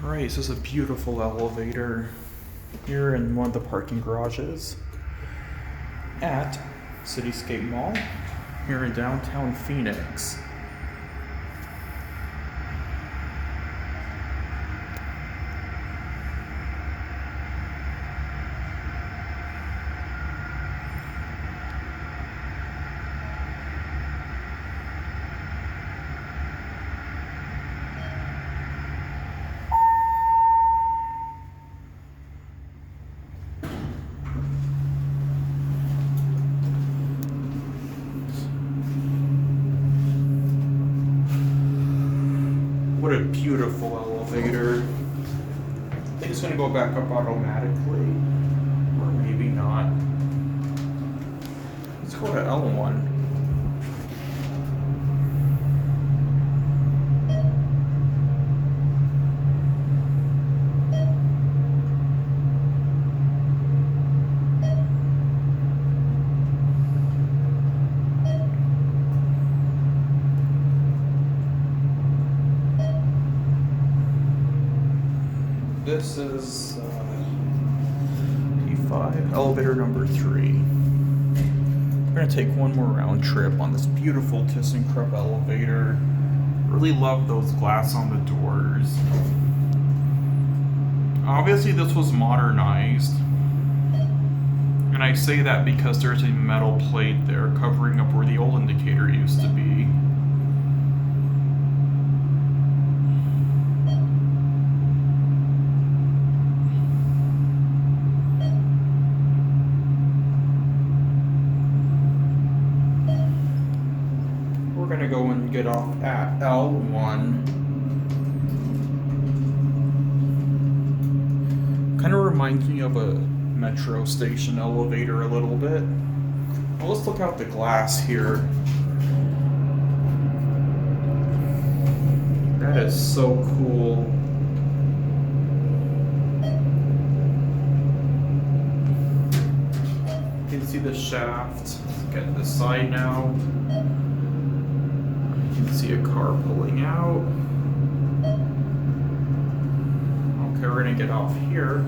Alright, so this is a beautiful elevator here in one of the parking garages at CityScape Mall here in downtown Phoenix. What a beautiful elevator. I think it's going to go back up automatically. Or maybe not. Let's go to L1. This is P5, elevator number 3. We're going to take one more round trip on this beautiful ThyssenKrupp elevator. Really love those glass on the doors. Obviously this was modernized. And I say that because there's a metal plate there covering up where the old indicator used to be. We're gonna go and get off at L1. Kind of reminds me of a metro station elevator a little bit. Well, let's look out the glass here. That is so cool. You can see the shaft. Let's get this side now. You can see a car pulling out. Okay, we're gonna get off here.